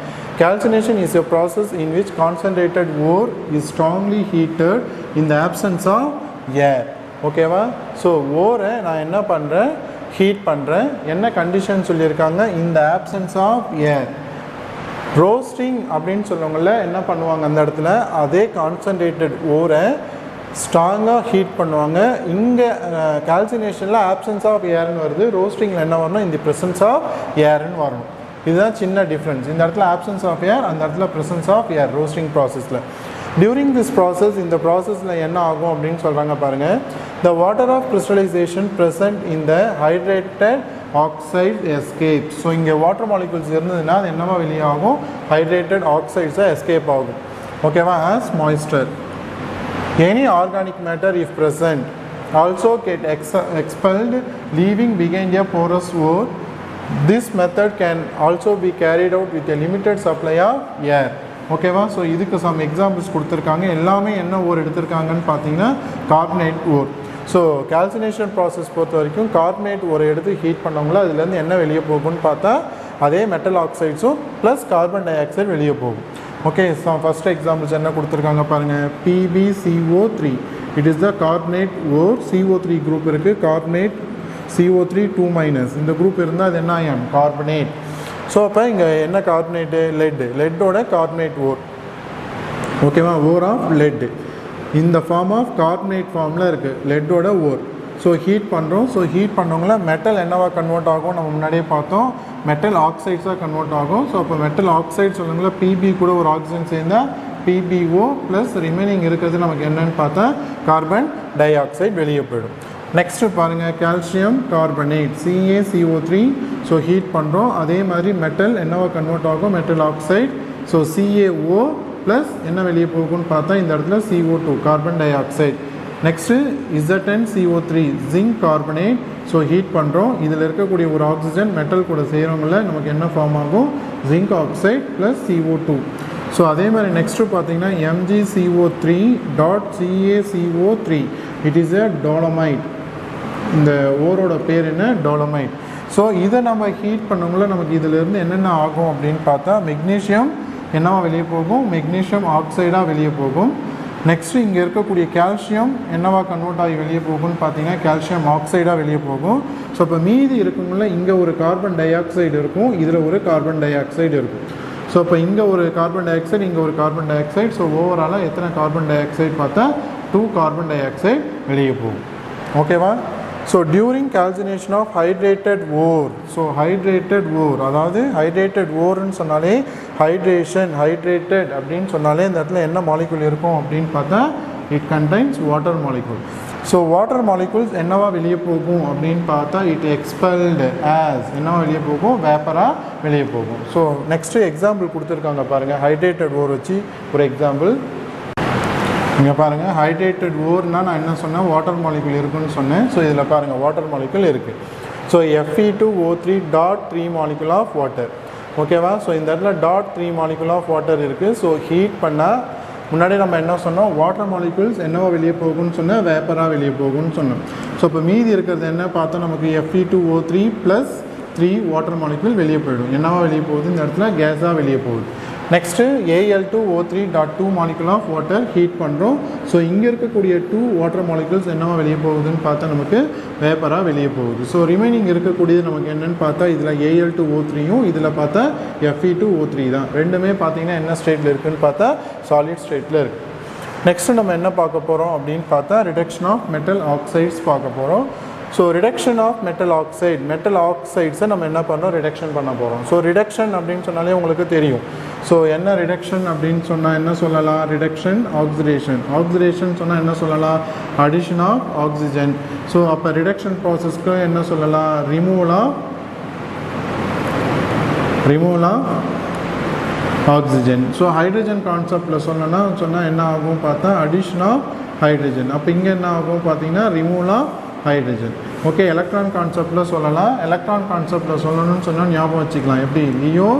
Calcination is a process in which concentrated ore is strongly heated in the absence of air. ஓகேவா? ஸோ ஓரை நான் என்ன பண்ணுறேன், ஹீட் பண்ணுறேன். என்ன கண்டிஷன் சொல்லியிருக்காங்க, in the absence of air. Roasting அப்படின்னு சொல்லுவாங்கள்ல, என்ன பண்ணுவாங்க அந்த இடத்துல, அதே கான்சன்ட்ரேட்டட் ஓரை ஸ்ட்ராங்காக ஹீட் பண்ணுவாங்க. இங்கே கால்சினேஷனில் ஆப்சன்ஸ் ஆஃப் ஏர்னு வருது, ரோஸ்டிங்கில் என்ன வரணும், இந்த ப்ரெசன்ஸ் ஆஃப் ஏர்னு வரணும். இதுதான் சின்ன டிஃப்ரென்ஸ். இந்த இடத்துல ஆப்சன்ஸ் ஆஃப் ஏர், அந்த இடத்துல ப்ரெசன்ஸ் ஆஃப் ஏர் ரோஸ்டிங் ப்ராசஸில். டியூரிங் திஸ் ப்ராசஸ், இந்த ப்ராசஸில் என்ன ஆகும் அப்படின்னு சொல்கிறாங்க பாருங்கள். The water of crystallisation present in the hydrated oxide escape. So இங்கே வாட்டர் மாலிகுல்ஸ் இருந்ததுன்னா அது என்னவா வெளியாகும், ஹைட்ரேட்டட் ஆக்சைட்ஸாக எஸ்கேப் ஆகும். ஓகேவா? As moisture. Any organic matter if present also get expelled leaving behind a porous ore. This method can also be carried out with a limited supply of air. ஓகேவா? So இதுக்கு some examples கொடுத்துருக்காங்க. எல்லாமே என்ன ஓர் எடுத்திருக்காங்கன்னு பார்த்தீங்கன்னா carbonate ஓர். So calcination process பொறுத்த வரைக்கும் carbonate ஓரை எடுத்து ஹீட் பண்ணவங்களோ அதுலேருந்து என்ன வெளியே போகும்னு பார்த்தா அதே மெட்டல் ஆக்சைட்ஸும் ப்ளஸ் கார்பன் டை ஆக்சைடு வெளியே போகும். ஓகே, ஸோ ஃபஸ்ட் எக்ஸாம்பிள்ஸ் என்ன கொடுத்துருக்காங்க பாருங்கள். PbCO3 it is the carbonate ore. CO3 group இருக்குது, கார்பனேட் CO3 2-. இந்த குரூப் இருந்தால் அது என்ன ஆகும், கார்பனேட். ஸோ அப்போ இங்கே என்ன கார்பனேட்டு, லெட்டோட கார்பனேட் ஓர். ஓகேவா? ஓர் ஆஃப் லெட் இந்த ஃபார்ம் ஆஃப் கார்பனேட் ஃபார்மில் இருக்குது, லெட்டோட ஓர். ஸோ ஹீட் பண்ணுறோம். ஸோ ஹீட் பண்ணவங்கள மெட்டல் என்னவா கன்வெர்ட் ஆகும், நம்ம முன்னாடியே பார்த்தோம், மெட்டல் ஆக்சைட்ஸாக கன்வெர்ட் ஆகும். ஸோ அப்போ மெட்டல் ஆக்சைடு சொல்லுங்களா, PB கூட ஒரு ஆக்சிஜன் சேர்ந்தால் PbO ப்ளஸ் ரிமைனிங் இருக்கிறது நமக்கு என்னன்னு பார்த்தா கார்பன் டை ஆக்சைடு வெளியே போயிடும். நெக்ஸ்ட்டு பாருங்கள், calcium carbonate CaCO3. So heat பண்ணுறோம், அதே மாதிரி மெட்டல் என்னவா கன்வெர்ட் ஆகும், metal oxide. So CaO plus என்ன வெளியே போகும்னு பார்த்தா இந்த இடத்துல CO2 carbon di oxide. Next ZnCO3 zinc carbonate. So heat பண்ணுறோம், இதில் இருக்கக்கூடிய ஒரு ஆக்சிஜன் மெட்டல் கூட செய்கிறவங்கள நமக்கு என்ன ஃபார்ம் ஆகும், zinc oxide plus CO2. So அதே மாதிரி நெக்ஸ்ட்டு பார்த்தீங்கன்னா MgCO3 dot CaCO3 it is a dolomite. இந்த ஓரோட பேர் என்ன, டோலமைட். ஸோ இதை நம்ம ஹீட் பண்ணவங்கள நமக்கு இதிலேருந்து என்னென்ன ஆகும் அப்படின்னு பார்த்தா மெக்னீஷியம் என்னவா வெளியே போகும், மெக்னீஷியம் ஆக்சைடாக வெளியே போகும். நெக்ஸ்ட்டு இங்கே இருக்கக்கூடிய கால்சியம் என்னவா கன்வெர்ட் ஆகி வெளியே போகும்னு பார்த்தீங்கன்னா கால்சியம் ஆக்சைடாக வெளியே போகும். ஸோ இப்போ மீதி இருக்குங்கள இங்கே ஒரு கார்பன் டை ஆக்சைடு இருக்கும், இதில் ஒரு கார்பன் டை ஆக்சைடு இருக்கும். ஸோ இப்போ இங்கே ஒரு கார்பன் டை ஆக்சைடு, இங்கே ஒரு கார்பன் டை ஆக்சைடு. ஸோ ஓவராலாக எத்தனை கார்பன் டை ஆக்சைடு பார்த்தா 2 கார்பன் டை ஆக்சைடு வெளியே போகும். ஓகேவா? So during calcination of hydrated ore. So hydrated ore, அதாவது ஹைட்ரேட்டட் ஓர்னு சொன்னாலே ஹைட்ரேஷன், ஹைட்ரேட்டட் அப்படின்னு சொன்னாலே இந்த இடத்துல என்ன மாலிகுல் இருக்கும் அப்படின்னு பார்த்தா it contains water molecule. So water molecules என்னவா வெளியே போகும் அப்படின்னு பார்த்தா இட் எக்ஸ்பெல்டு ஆஸ் என்னவா வெளியே போகும், வேப்பராக வெளியே போகும். ஸோ நெக்ஸ்ட்டு எக்ஸாம்பிள் கொடுத்துருக்காங்க பாருங்கள், ஹைட்ரேட்டட் ஓர் வச்சு ஒரு எக்ஸாம்பிள். இங்கே பாருங்கள், ஹைட்ரேட்டட் ஓர்னால் நான் என்ன சொன்னேன், வாட்டர் மாலிகுல் இருக்குன்னு சொன்னேன். ஸோ இதில் பாருங்கள் வாட்டர் மாலிகுல் இருக்குது. So Fe2O3 dot 3 molecule of water. ஓகேவா? ஸோ இந்த இடத்துல டாட் 3 மாலிகுல் ஆஃப் வாட்டர் இருக்குது. ஸோ ஹீட் பண்ணால் முன்னாடி நம்ம என்ன சொன்னோம், வாட்டர் மாலிகுல்ஸ் என்னவா வெளியே போகும்னு சொன்னால் வேப்பராக வெளியே போகும்னு சொன்னோம். ஸோ இப்போ மீதி இருக்கிறது என்ன பார்த்தா நமக்கு Fe2O3 ப்ளஸ் 3 வாட்டர் மாலிகுல் வெளியே போயிடும். என்னவா வெளியே போகுது, இந்த இடத்துல கேஸாக வெளியே போகுது. Next Al2O3 dot 2 molecule of water heat பண்ணுறோம். ஸோ இங்கே இருக்கக்கூடிய 2 வாட்டர் மாலிகுல்ஸ் என்னவா வெளியே போகுதுன்னு பார்த்தா நமக்கு வேப்பராக வெளியே போகுது. ஸோ ரிமைனிங் இருக்கக்கூடியது நமக்கு என்னென்னு பார்த்தா இதில் Al2O3யும் இதில் பார்த்தா Fe2O3 தான். ரெண்டுமே பார்த்தீங்கன்னா என்ன ஸ்டேட்டில் இருக்குதுன்னு பார்த்தா சாலிட் ஸ்டேட்டில் இருக்குது. நெக்ஸ்ட்டு நம்ம என்ன பார்க்க போகிறோம் அப்படின்னு பார்த்தா ரிடக்ஷன் ஆஃப் மெட்டல் ஆக்சைட்ஸ் பார்க்க போகிறோம். So reduction of metal oxide, metal ஆக்சைட்ஸை நம்ம என்ன பண்ணுறோம், ரிடக்ஷன் பண்ண போகிறோம். ஸோ ரிடக்ஷன் அப்படின்னு சொன்னாலே உங்களுக்கு தெரியும். ஸோ என்ன ரிடக்ஷன் அப்படின்னு சொன்னால் என்ன சொல்லலாம், ரிடக்ஷன் ஆக்சிடேஷன். ஆக்சிடேஷன் சொன்னால் என்ன சொல்லலாம், அடிஷன் ஆஃப் ஆக்சிஜன். ஸோ அப்போ ரிடக்ஷன் ப்ராசஸ்க்கு என்ன சொல்லலாம், removal of removal of oxygen. So hydrogen concept சொன்னா என்ன ஆகும் பார்த்தா addition of hydrogen. அப்போ இங்கே என்ன ஆகும் பார்த்தீங்கன்னா removal of hydrogen. Okay, electron கான்செப்டில் சொல்லலாம். எலக்ட்ரான் கான்செப்டில் சொல்லணும்னு சொன்னால் ஞாபகம் வச்சுக்கலாம். எப்படி லியோ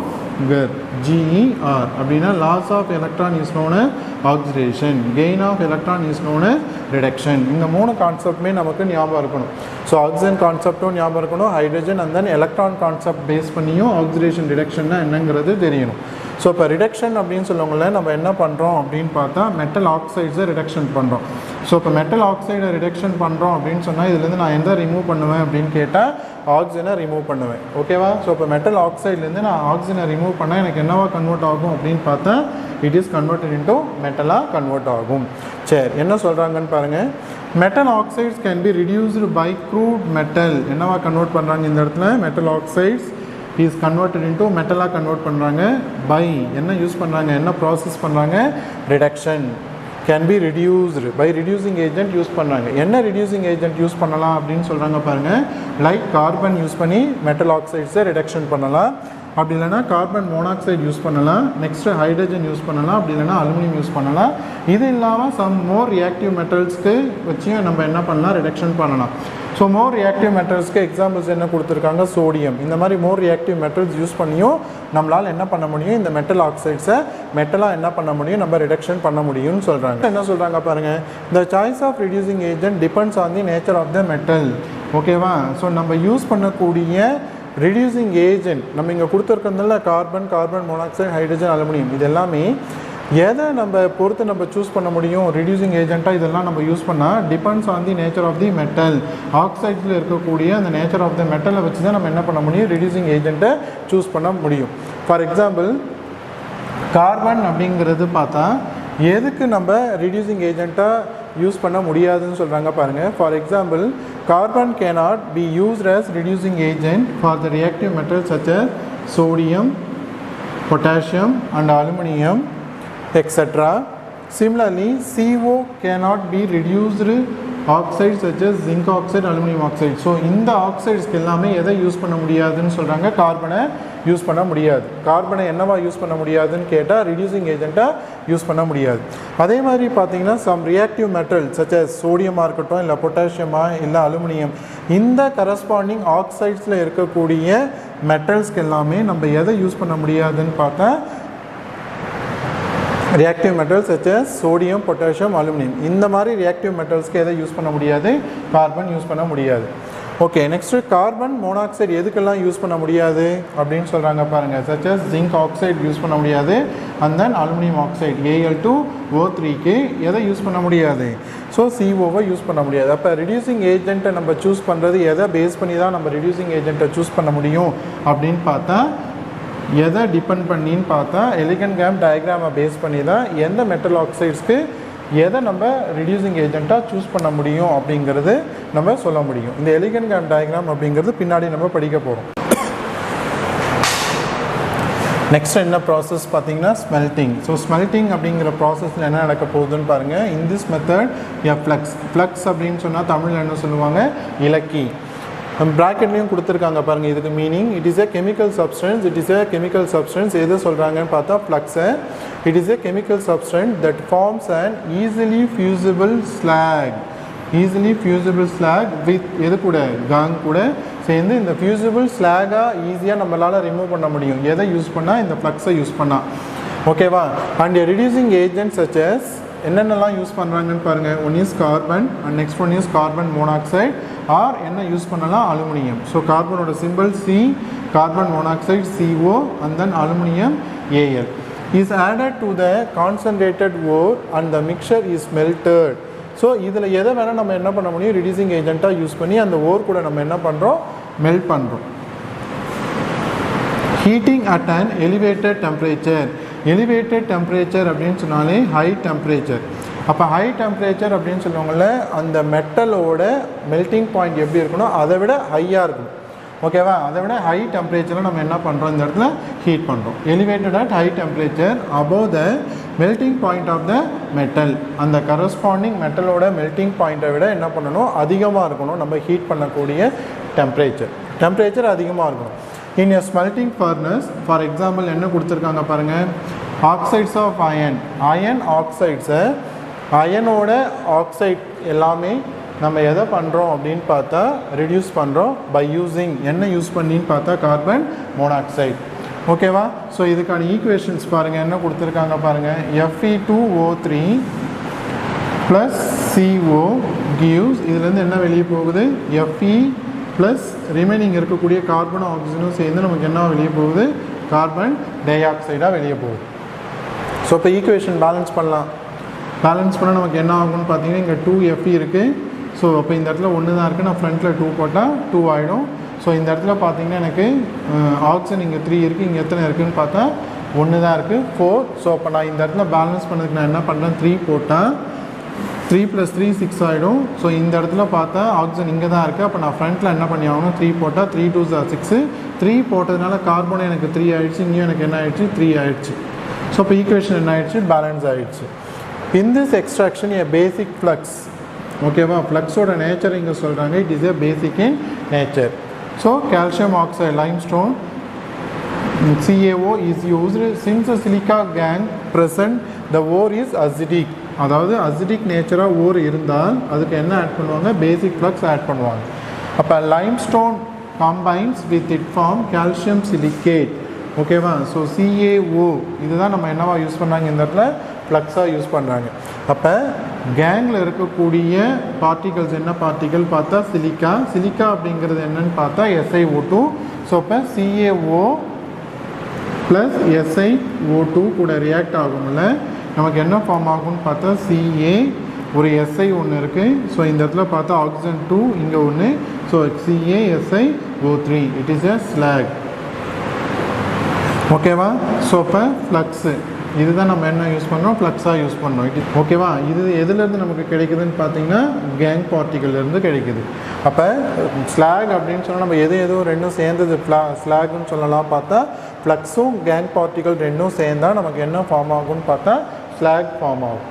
கர் GER அப்படின்னா loss of electron is known as oxidation, gain of electron is known as reduction. இந்த 3 கான்செப்டுமே நமக்கு ஞாபகம் இருக்கணும். ஸோ ஆக்சிஜன் கான்செப்டும் ஞாபகம் இருக்கணும், hydrogen and then electron concept base பண்ணியும் ஆக்சிடேஷன் ரிடக்ஷன்னா என்னங்கிறது தெரியணும். ஸோ இப்போ ரிடக்ஷன் அப்படின்னு சொல்லவங்கள நம்ம என்ன பண்ணுறோம் அப்படின்னு பார்த்தா மெட்டல் ஆக்சைட்ஸை ரிடக்ஷன் பண்ணுறோம். ஸோ இப்போ மெட்டல் ஆக்சைடை ரிடக்ஷன் பண்ணுறோம் அப்படின்னு சொன்னால் இதுலேருந்து நான் எந்த ரிமூவ் பண்ணுவேன் அப்படின்னு கேட்டால் ஆக்சிஜனை ரிமூவ் பண்ணுவேன். ஓகேவா? ஸோ இப்போ மெட்டல் ஆக்சைட்லேருந்து நான் ஆக்சிஜனை ரிமூவ் பண்ணால் எனக்கு என்னவா கன்வெர்ட் ஆகும் அப்படின்னு பார்த்தா இட் இஸ் கன்வெர்டட் இன்டூ மெட்டலாக கன்வெர்ட் ஆகும். சரி, என்ன சொல்கிறாங்கன்னு பாருங்கள். Metal oxides can be reduced by crude metal. என்னவா கன்வெர்ட் பண்ணுறாங்க இந்த இடத்துல? Metal oxides is converted into மெட்டலாக கன்வெர்ட் பண்ணுறாங்க. பை என்ன யூஸ் பண்ணுறாங்க, என்ன ப்ராசஸ் பண்ணுறாங்க? Reduction. Can be reduced by reducing agent use பண்ணுறாங்க. என்ன ரிடியூசிங் ஏஜென்ட் யூஸ் பண்ணலாம் அப்படின்னு சொல்கிறாங்க பாருங்கள். லைக் கார்பன் யூஸ் பண்ணி மெட்டல் ஆக்சைட்ஸை ரிடக்ஷன் பண்ணலாம். அப்படி இல்லைனா கார்பன் மோனாக்சைடு யூஸ் பண்ணலாம். நெக்ஸ்ட்டு ஹைட்ரஜன் யூஸ் பண்ணலாம். அப்படி இல்லைனா அலுமினியம் யூஸ் பண்ணலாம். இது இல்லாமல் சம் மோர் ரியாக்டிவ் மெட்டல்ஸ்க்கு வச்சும் நம்ம என்ன பண்ணலாம்? ரிடக்ஷன் பண்ணலாம். ஸோ மோர் ரியாக்டிவ் மெட்டல்ஸ்க்கு எக்ஸாம்பிள்ஸ் என்ன கொடுத்துருக்காங்க? சோடியம். இந்த மாதிரி மோர் ரியாக்டிவ் மெட்டல்ஸ் யூஸ் பண்ணியும் நம்மளால் என்ன பண்ண முடியும்? இந்த மெட்டல் ஆக்சைட்ஸை மெட்டலாக என்ன பண்ண முடியும்? நம்ம ரிடக்ஷன் பண்ண முடியும்னு சொல்கிறாங்க. என்ன சொல்கிறாங்க பாருங்கள். The choice of reducing agent depends on the nature of the metal. ஓகேவா? ஸோ நம்ம யூஸ் பண்ணக்கூடிய ரிடியூசிங் ஏஜென்ட் நம்ம இங்கே கொடுத்துருக்கிறதுல carbon, carbon monoxide, hydrogen, aluminium இது எல்லாமே எதை நம்ம பொறுத்து நம்ம சூஸ் பண்ண முடியும்? ரிடியூசிங் ஏஜென்ட்டாக இதெல்லாம் நம்ம யூஸ் பண்ணால் depends on the nature of the metal. ஆக்சைட்ஸில் இருக்கக்கூடிய அந்த நேச்சர் ஆஃப் த மெட்டலை வச்சு தான் நம்ம என்ன பண்ண முடியும்? ரிடியூசிங் ஏஜென்ட்டை சூஸ் பண்ண முடியும். ஃபார் எக்ஸாம்பிள் கார்பன் அப்படிங்கிறது பார்த்தா எதுக்கு நம்ம ரிடியூசிங் ஏஜென்ட்டாக யூஸ் பண்ண முடியாதுன்னு சொல்கிறாங்க பாருங்கள். For example carbon cannot be used as reducing agent for the reactive metals such as sodium, potassium and aluminum etc. Similarly, CO cannot be reduced oxides such as zinc oxide, aluminum oxide. So இந்த ஆக்சைட்ஸ்க்கு எல்லாமே எதை use பண்ண முடியாதுன்னு சொல்கிறாங்க? கார்பனை use பண்ண முடியாது. கார்பனை என்னவா யூஸ் பண்ண முடியாதுன்னு கேட்டால் ரிடியூசிங் ஏஜென்ட்டாக யூஸ் பண்ண முடியாது. அதே மாதிரி பார்த்தீங்கன்னா some reactive metal such as சோடியமாக இருக்கட்டும், இல்லை பொட்டாசியமாக, இல்லை அலுமினியம், இந்த கரஸ்பாண்டிங் ஆக்சைட்ஸில் இருக்கக்கூடிய மெட்டல்ஸ்க்கு எல்லாமே நம்ம எதை யூஸ் பண்ண முடியாதுன்னு பார்த்தா reactive metals such as sodium, potassium, aluminium இந்த மாதிரி ரியாக்டிவ் மெட்டல்ஸ்க்கு எதை யூஸ் பண்ண முடியாது? கார்பன் யூஸ் பண்ண முடியாது. ஓகே, நெக்ஸ்ட்டு கார்பன் மோனாக்சைடு எதுக்கெல்லாம் யூஸ் பண்ண முடியாது அப்படின்னு சொல்கிறாங்க பாருங்கள். Such as zinc oxide use பண்ண முடியாது. அண்ட் தென் அலுமினியம் ஆக்சைடு Al2O3க்கு எதை யூஸ் பண்ண முடியாது? ஸோ COவை யூஸ் பண்ண முடியாது. அப்போ ரிடியூசிங் ஏஜென்ட்டை நம்ம சூஸ் பண்ணுறது எதை பேஸ் பண்ணி தான் நம்ம ரிடியூசிங் ஏஜென்ட்டை சூஸ் பண்ண முடியும் அப்படின்னு பார்த்தா எதை டிபெண்ட் பண்ணின்னு பார்த்தா எலிகன் கேம் டயக்ராமை பேஸ் பண்ணி தான் எந்த மெட்டல் ஆக்சைட்ஸ்க்கு எதை நம்ம ரிடியூசிங் ஏஜென்ட்டாக சூஸ் பண்ண முடியும் அப்படிங்கிறது நம்ம சொல்ல முடியும். இந்த எலிகன் கேம் டயக்ராம் அப்படிங்கிறது பின்னாடி நம்ம படிக்க போகிறோம். நெக்ஸ்ட் என்ன ப்ராசஸ் பார்த்தீங்கன்னா ஸ்மெல்ட்டிங். ஸோ ஸ்மெல்ட்டிங் அப்படிங்கிற ப்ராசஸில் என்ன நடக்க போகுதுன்னு பாருங்கள். இன் திஸ் மெத்தட் ஃப்ளக்ஸ் அப்படின்னு சொன்னால் தமிழில் என்ன சொல்லுவாங்க? இலக்கி. ப்ராக்கெட்லேயும் கொடுத்துருக்காங்க பாருங்கள். இதுக்கு meaning it is a chemical substance. It is a chemical substance எது சொல்கிறாங்கன்னு பார்த்தா ஃப்ளக்ஸை. It is a chemical substance that forms and easily fusible slag. Easily fusible slag with எது கூட? காங் கூட சேர்ந்து இந்த ஃபியூசிபிள் ஸ்லாகாக ஈஸியாக நம்மளால் ரிமூவ் பண்ண முடியும். எதை யூஸ் பண்ணால்? இந்த ஃப்ளக்ஸை யூஸ் பண்ணால். ஓகேவா? And reducing agent such as என்னென்னலாம் யூஸ் பண்ணுறாங்கன்னு பாருங்கள். One is carbon and next one is carbon monoxide or என்ன யூஸ் பண்ணலாம்? அலுமினியம். ஸோ கார்பனோட symbol C, carbon monoxide CO and then aluminium Al is added to the concentrated ore and the mixture is melted. So இதில் எதை வேணால் நம்ம என்ன பண்ண முடியும்? ரிடியூசிங் ஏஜென்ட்டாக யூஸ் பண்ணி அந்த ஓர் கூட நம்ம என்ன பண்ணுறோம்? மெல்ட் பண்ணுறோம். Heating at an elevated temperature. Elevated temperature அப்படின்னு சொன்னாலே ஹை டெம்பரேச்சர். அப்போ ஹை டெம்பரேச்சர் அப்படின்னு சொல்லுவாங்கள்ல, அந்த மெட்டலோட மெல்ட்டிங் பாயிண்ட் எப்படி இருக்கணும்? அதை விட ஹையாக இருக்கணும். ஓகேவா? அதை விட ஹை டெம்பரேச்சரில் நம்ம என்ன பண்ணுறோம்? இந்த இடத்துல ஹீட் பண்ணுறோம். Elevated at high temperature above the melting point of the metal. அந்த கரஸ்பாண்டிங் மெட்டலோட மெல்ட்டிங் பாயிண்ட்டை விட என்ன பண்ணணும்? அதிகமாக இருக்கணும் நம்ம ஹீட் பண்ணக்கூடிய டெம்பரேச்சர் அதிகமாக இருக்கணும். இன் எ ஸ்மெல்டிங் ஃபர்னஸ் ஃபார் எக்ஸாம்பிள் என்ன கொடுத்துருக்காங்க பாருங்கள், ஆக்சைட்ஸ் ஆஃப் அயன் ஆக்சைட்ஸை அயனோட ஆக்சைட் எல்லாமே நம்ம எதை பண்ணுறோம் அப்படின்னு பார்த்தா ரிடியூஸ் பண்ணுறோம் பை யூஸிங் என்ன யூஸ் பண்ணின்னு பார்த்தா கார்பன் மோனாக்சைடு. ஓகேவா? ஸோ இதுக்கான ஈக்குவேஷன்ஸ் பாருங்கள் என்ன கொடுத்துருக்காங்க பாருங்கள், Fe2O3 ப்ளஸ் CO gives இதுலேருந்து என்ன வெளியே போகுது, Fe ப்ளஸ் ரிமைனிங் இருக்கக்கூடிய கார்பனும் ஆக்சிஜனும் சேர்ந்து நமக்கு என்ன வெளியே போகுது, கார்பன் டை ஆக்சைடாக வெளியே போகுது. ஸோ இப்போ ஈக்குவேஷன் பேலன்ஸ் பண்ணலாம். பேலன்ஸ் பண்ணால் நமக்கு என்ன ஆகும்னு பார்த்தீங்கன்னா இங்கே 2Fe இருக்குது. ஸோ அப்போ இந்த இடத்துல 1 தான் இருக்குது, நான் ஃப்ரண்ட்டில் 2 போட்டால் 2 ஆகிடும். ஸோ இந்த இடத்துல பார்த்தீங்கன்னா எனக்கு ஆக்சிஜன் இங்கே 3 இருக்குது, இங்கே எத்தனை இருக்குதுன்னு பார்த்தா 1 தான் இருக்குது, 4. ஸோ அப்போ நான் இந்த இடத்துல பேலன்ஸ் பண்ணதுக்கு நான் என்ன பண்ணுறேன், 3 போட்டால் 3 + 3 6 ஆகிடும். ஸோ இந்த இடத்துல பார்த்தா ஆக்சிஜன் இங்கே தான் இருக்குது, அப்போ நான் ஃப்ரண்ட்டில் என்ன பண்ணி ஆகணும், 3 போட்டால் 3 2 6, 3 போட்டதுனால கார்பனும் எனக்கு 3 ஆகிடுச்சு, இங்கேயும் எனக்கு என்ன ஆகிடுச்சு, 3 ஆகிடுச்சு. ஸோ இப்போ ஈக்குவேஷன் என்ன ஆகிடுச்சு, பேலன்ஸ் ஆகிடுச்சு. In this extraction A basic flux, ஓகேவா, ஃப்ளக்ஸோட நேச்சர் இங்கே சொல்கிறாங்க, it is a basic in nature. So calcium oxide limestone CaO is used since the silica gang present the ore is acidic. அதாவது acidic நேச்சராக ஓர் இருந்தால் அதுக்கு என்ன add பண்ணுவாங்க, பேசிக் flux add பண்ணுவாங்க. அப்போ limestone combines with it form calcium silicate. ஓகேவா? So CaO இதுதான் நம்ம என்னவா யூஸ் பண்ணுறாங்க, இந்த இடத்துல ஃப்ளக்ஸாக யூஸ் பண்ணுறாங்க. அப்போ கேங்கில் இருக்கக்கூடிய பார்ட்டிகல்ஸ் என்ன பார்ட்டிகல் பார்த்தா சிலிக்கா அப்படிங்கிறது என்னன்னு பார்த்தா SiO2. ஸோ இப்போ CaO ப்ளஸ் SiO2 கூட ரியாக்ட் ஆகும்ல, நமக்கு என்ன ஃபார்ம் ஆகும்னு பார்த்தா Ca, ஒரு Si ஒன்று இருக்குது. ஸோ இந்த இடத்துல பார்த்தா ஆக்சிஜன் 2 இங்கே ஒன்று. So CaSiO3 it is a slack. ஓகேவா? ஸோ இப்போ ஃப்ளக்ஸு இதுதான் நம்ம என்ன யூஸ் பண்ணுறோம், ஃப்ளக்ஸாக யூஸ் பண்ணோம். ஓகேவா? இது எதுலேருந்து நமக்கு கிடைக்குதுன்னு பார்த்தீங்கன்னா கேங் பார்ட்டிகள்லேருந்து கிடைக்குது. அப்போ ஸ்லாக் அப்படின்னு சொன்னால் நம்ம எதுவும் ரெண்டும் சேர்ந்தது ஸ்லாக்னு சொல்லலாம். பார்த்தா ஃப்ளக்ஸும் கேங் பார்ட்டிகல் ரெண்டும் சேர்ந்தால் நமக்கு என்ன ஃபார்ம் ஆகும்னு பார்த்தா ஸ்லாக் ஃபார்ம் ஆகும்.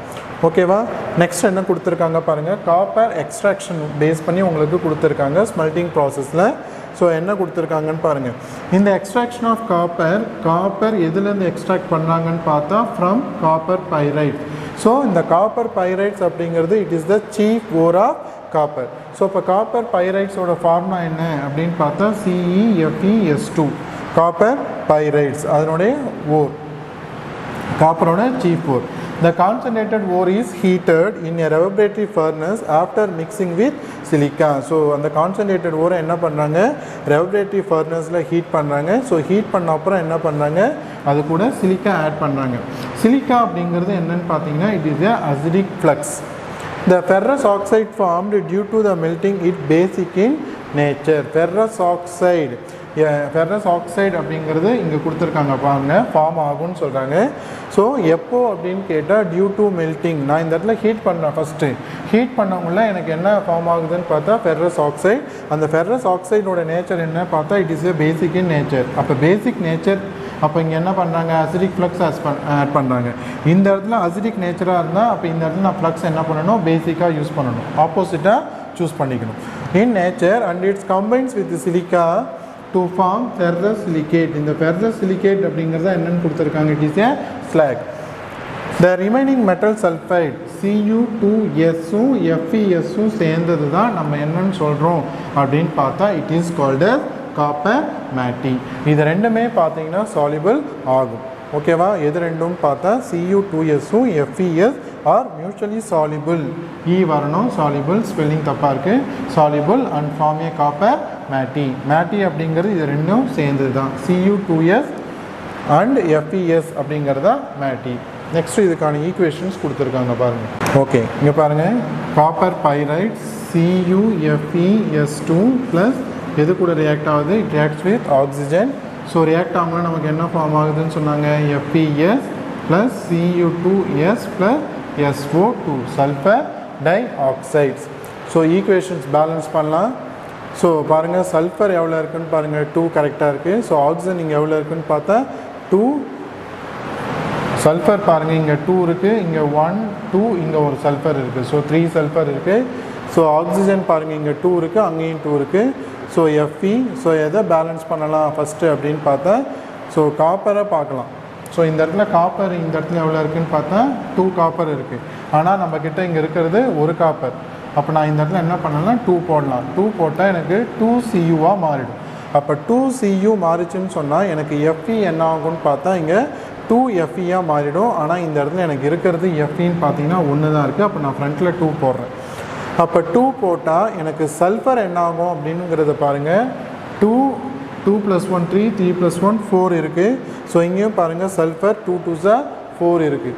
ஓகேவா? நெக்ஸ்ட் என்ன கொடுத்துருக்காங்க பாருங்கள், காப்பர் எக்ஸ்ட்ராக்ஷன் பேஸ் பண்ணி உங்களுக்கு கொடுத்துருக்காங்க ஸ்மெல்டிங் ப்ராசஸில். ஸோ என்ன கொடுத்துருக்காங்கன்னு பாருங்கள், இந்த எக்ஸ்ட்ராக்ஷன் ஆஃப் காப்பர் எதுலேருந்து எக்ஸ்ட்ராக்ட் பண்ணுறாங்கன்னு பார்த்தா ஃப்ரம் காப்பர் பைரைட். ஸோ இந்த காப்பர் பைரைட்ஸ் அப்படிங்கிறது it is the chief ore of copper. So இப்போ காப்பர் பைரைட்ஸோட ஃபார்முலா என்ன அப்படின்னு பார்த்தா CeFeS2 காப்பர் பைரைட்ஸ், அதனுடைய ஓர், காப்பரோட chief ore. The concentrated ore is heated in a reverberative furnace after mixing with silica. So அந்த concentrated ore என்ன பண்ணுறாங்க, reverberative furnaceல ஹீட் பண்ணுறாங்க. ஸோ ஹீட் பண்ண அப்புறம் என்ன பண்ணுறாங்க, அது கூட சிலிக்கா ஆட் பண்ணுறாங்க. சிலிக்கா அப்படிங்கிறது என்னன்னு பார்த்தீங்கன்னா it is a acidic flux. The ferrous oxide formed due to the melting it basic in nature. Ferrous oxide அப்படிங்கிறது இங்கே கொடுத்துருக்காங்க பாருங்க, ஃபார்ம் ஆகும்னு சொல்கிறாங்க. ஸோ எப்போ அப்படின்னு கேட்டால் டியூ டு மெல்ட்டிங், நான் இந்த இடத்துல ஹீட் பண்ணுறேன், ஃபஸ்ட்டு ஹீட் பண்ணவங்கள எனக்கு என்ன ஃபார்ம் ஆகுதுன்னு பார்த்தா ஃபெர்ரஸ் ஆக்சைடு. அந்த ஃபெர்ரஸ் ஆக்சைடோட நேச்சர் என்ன பார்த்தா it is a basic in nature. அப்போ பேசிக் நேச்சர், அப்போ இங்கே என்ன பண்ணுறாங்க, அசிடிக் ஃப்ளக்ஸ் ஆட் பண்ணுறாங்க. இந்த இடத்துல அசிடிக் நேச்சராக இருந்தால் அப்போ இந்த இடத்துல நான் ஃப்ளக்ஸ் என்ன பண்ணணும், பேசிக்காக யூஸ் பண்ணணும், ஆப்போசிட்டாக சூஸ் பண்ணிக்கணும். In nature and it's combines with silica to form ferrous silicate. இந்த ferrous silicate அப்படிங்கிறத என்னன்னு கொடுத்துருக்காங்க, it is a slag. The remaining metal sulfide Cu2S-உம் FeS-உம் சேர்ந்தது தான் நம்ம என்னன்னு சொல்கிறோம் அப்படின்னு பார்த்தா it is called as copper matte. இது ரெண்டுமே பார்த்தீங்கன்னா soluble ஆகும். ஓகேவா? எது ரெண்டும் பார்த்தா Cu2S-உம் FeS ஆர் மியூச்சுவலி சாலிபிள். வரணும், சாலிபிள் ஸ்பெல்லிங் தப்பாக இருக்குது, soluble and form a copper matte அப்படிங்கிறது இது ரெண்டும் சேர்ந்தது தான், Cu2S அண்ட் FeS அப்படிங்கிறது தான் மேட்டி. நெக்ஸ்ட்டு இதுக்கான ஈக்குவேஷன்ஸ் கொடுத்துருக்காங்க பாருங்கள். ஓகே, இங்கே பாருங்கள், காப்பர் பைரைட் CuFeS2 ப்ளஸ் எது கூட ரியாக்ட் ஆகுது, it reacts with oxygen. So react ஆகும்போது நமக்கு என்ன ஃபார்ம் ஆகுதுன்னு சொன்னாங்க, FeS plus Cu2S plus SO2 sulphur dioxides. So equations balance பண்ணலாம். ஸோ பாருங்கள், சல்ஃபர் எவ்வளோ இருக்குன்னு பாருங்கள், 2 கரெக்டாக இருக்குது. ஸோ ஆக்சிஜன் இங்கே எவ்வளோ இருக்குன்னு பார்த்தா 2. சல்ஃபர் பாருங்கள், இங்கே 2 இருக்குது, இங்கே 1 2, இங்கே ஒரு சல்ஃபர் இருக்குது. ஸோ 3 சல்ஃபர் இருக்குது. ஸோ ஆக்சிஜன் பாருங்கள், இங்கே 2 இருக்குது, அங்கேயும் 2 இருக்குது. So F E. ஸோ எதை பேலன்ஸ் பண்ணலாம் ஃபஸ்ட்டு அப்படின்னு பார்த்தா ஸோ காப்பரை பார்க்கலாம். ஸோ இந்த இடத்துல காப்பர் இந்த இடத்துல எவ்வளோ இருக்குதுன்னு பார்த்தா 2 காப்பர் இருக்குது. ஆனால் நம்மக்கிட்ட இங்கே இருக்கிறது 1 காப்பர். அப்போ நான் இந்த இடத்துல என்ன பண்ணலாம் 2 போடலாம். 2 போட்டால் எனக்கு 2Cuவாக மாறிடும். அப்போ 2Cu மாறிச்சுன்னு சொன்னால் எனக்கு எஃப்இ என்ன ஆகும்னு பார்த்தா இங்கே 2Feயாக மாறிடும். ஆனால் இந்த இடத்துல எனக்கு இருக்கிறது எஃப்இன்னு பார்த்தீங்கன்னா 1 தான் இருக்குது. அப்போ நான் ஃப்ரண்ட்டில் 2 போடுறேன். அப்போ 2 போட்டால் எனக்கு சல்ஃபர் என்ன ஆகும் அப்படிங்கிறத பாருங்கள். 2 + 1 3, 3 + 1 4 இருக்குது. ஸோ இங்கேயும் பாருங்கள் சல்ஃபர் 2 2s 4 இருக்குது.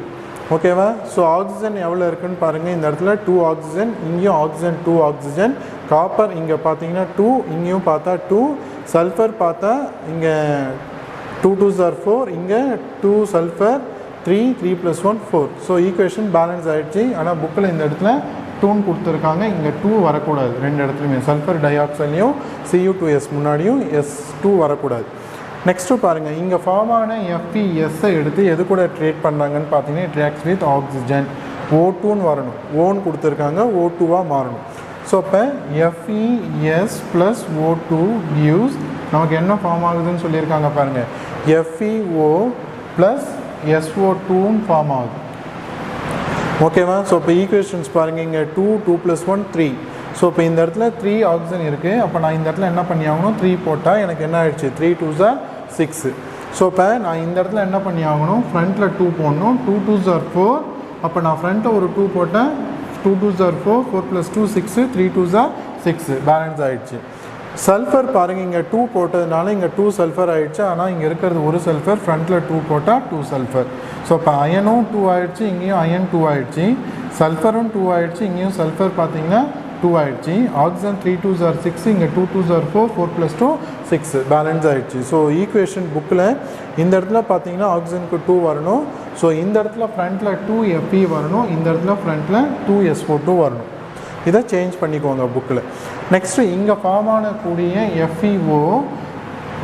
ஓகேவா? ஸோ ஆக்சிஜன் எவ்வளோ இருக்குதுன்னு பாருங்கள். இந்த இடத்துல 2 ஆக்சிஜன், இங்கேயும் ஆக்சிஜன் 2 ஆக்சிஜன். காப்பர் இங்கே பார்த்தீங்கன்னா 2, இங்கேயும் பார்த்தா 2. சல்ஃபர் பார்த்தா இங்கே 2 2s 4, இங்கே 2 சல்ஃபர் 3, 3 + 1 4. ஸோ ஈக்குவேஷன் பேலன்ஸ் ஆகிடுச்சு. ஆனால் புக்கில் இந்த இடத்துல 2 கொடுத்துருக்காங்க. இங்கே 2 வரக்கூடாது. 2 இடத்துலையுமே சல்ஃபர் டை ஆக்சைட்லையும் Cu2s முன்னாடியும் S2 வரக்கூடாது. நெக்ஸ்ட்டு பாருங்கள், இங்கே ஃபார்ம் ஆன FeSஐ எடுத்து எது கூட ட்ரீட் பண்ணுறாங்கன்னு பார்த்தீங்கன்னா இட் ரியாக்ட்ஸ் வித் ஆக்சிஜன். O2ன்னு வரணும். ஓன்னு கொடுத்துருக்காங்க, O2வாக மாறணும். ஸோ இப்போ FeS + O2 gives நமக்கு என்ன ஃபார்ம் ஆகுதுன்னு சொல்லியிருக்காங்க பாருங்கள். FeO + SO2ன்னு ஃபார்ம் ஆகுது. ஓகேவா? ஸோ இப்போ ஈக்குவேஷன்ஸ் பாருங்கள். இங்கே 2 2 + 1 3. ஸோ இப்போ இந்த இடத்துல 3 ஆக்சிஜன் இருக்குது. அப்போ நான் இந்த இடத்துல என்ன பண்ணி ஆகணும் 3 போட்டால் எனக்கு என்ன ஆகிடுச்சு 3 2s 6. ஸோ இப்போ நான் இந்த இடத்துல என்ன பண்ணி ஆகணும் ஃப்ரண்ட்டில் 2 போடணும். 2 2s 4. அப்போ நான் ஃப்ரண்ட்டில் ஒரு 2 போட்டேன். 2 2s 4, 4 + 2 6, 3 2s 6 பேலன்ஸ் ஆகிடுச்சு. சல்ஃபர் பாருங்கள், இங்கே 2 போட்டதுனால இங்கே 2 சல்ஃபர் ஆகிடுச்சு. ஆனால் இங்கே இருக்கிறது 1 சல்ஃபர். ஃப்ரண்ட்டில் 2 போட்டால் 2 சல்ஃபர். ஸோ இப்போ அயனும் 2 ஆகிடுச்சு, இங்கேயும் அயன் 2 ஆகிடுச்சு. சல்ஃபரும் 2 ஆகிடுச்சு, இங்கேயும் சல்ஃபர் பார்த்தீங்கன்னா 2 ஆகிடுச்சு. ஆக்சிஜன் 3 2s 6, இங்கே 2 2s 4, 4 + 2 6 பேலன்ஸ் ஆகிடுச்சு. ஸோ ஈக்குவேஷன் புக்கில் இந்த இடத்துல பார்த்தீங்கன்னா ஆக்சிஜனுக்கு 2 வரணும். ஸோ இந்த இடத்துல ஃப்ரண்ட்டில் 2Fe வரணும். இந்த இடத்துல ஃப்ரண்ட்டில் 2SO2 வரணும். இதை சேஞ்ச் பண்ணிக்கோங்க புக்கில். நெக்ஸ்ட்டு இங்கே ஃபார்ம் ஆனக்கூடிய FeO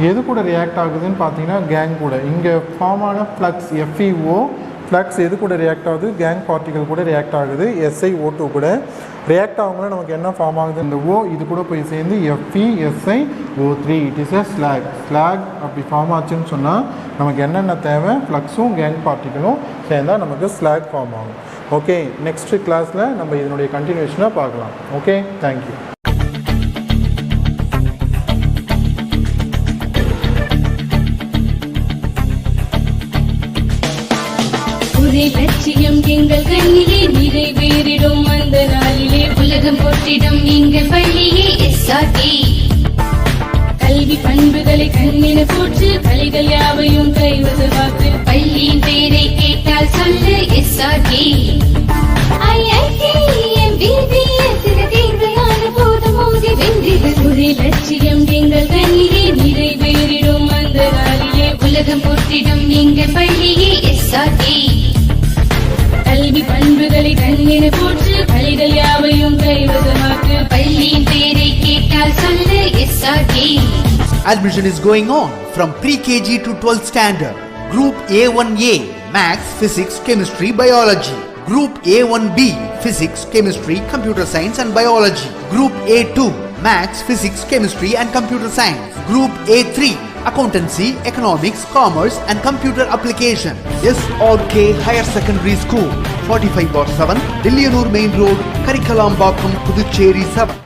எது கூட ரியாக்ட் ஆகுதுன்னு பார்த்தீங்கன்னா கேங் கூட. இங்கே ஃபார்ம் ஆன ஃப்ளக்ஸ் FeO ஃப்ளக்ஸ் எது கூட ரியாக்ட் ஆகுது கேங் பார்ட்டிகல் கூட ரியாக்ட் ஆகுது. SiO2 கூட ரியாக்ட் ஆகும்போது நமக்கு என்ன ஃபார்ம் ஆகுது இந்த O இது கூட போய் சேர்ந்து FeSiO3. It is a slack. Slack அப்படி ஃபார்ம் ஆச்சுன்னு சொன்னால் நமக்கு என்னென்ன தேவை ஃப்ளக்ஸும் கேங் பார்ட்டிகளும் சேர்ந்தால் நமக்கு ஸ்லாக் ஃபார்ம் ஆகும். ஓகே, நெக்ஸ்ட் கிளாஸில் நம்ம இதனுடைய கண்டினியூஷனாக பார்க்கலாம். Okay, thank you. லட்சியம் எங்கள் கண்ணிலே நிறைவேறிடும் அந்த நாளிலே உலகம் போற்றிடும் எங்கள் பள்ளியே SRT. கல்வி பண்புகளை கண்ணின போற்று கலைகள் யாவையும் கைவது வாக்கு பள்ளியின் பெயரை கேட்டால் சொல்லு SRT. ஒரே லட்சியம் எங்கள் கண்ணிலே நிறைவேறிடும் அந்த நாளிலே உலகம் போற்றிடும் எங்கள் பள்ளியே SRT. கல்வி பண்புகளை கண்ணின போற்று கலைகள் யாவையும் கைவசமாக்கு பள்ளியின் பெயரை கேட்டால் சொல்லு SRT. Admission is going on from pre-KG to 12th standard. Group A1A Maths, Physics, Chemistry, Biology. Group A1B Physics, Chemistry, Computer Science and Biology. Group A2 Maths, Physics, Chemistry and Computer Science. Group A3 Accountancy, Economics, Commerce and Computer Application. SRK Higher Secondary School, 45/7, Dillianur Main Road, Karikalambakkam, Puducherry 7.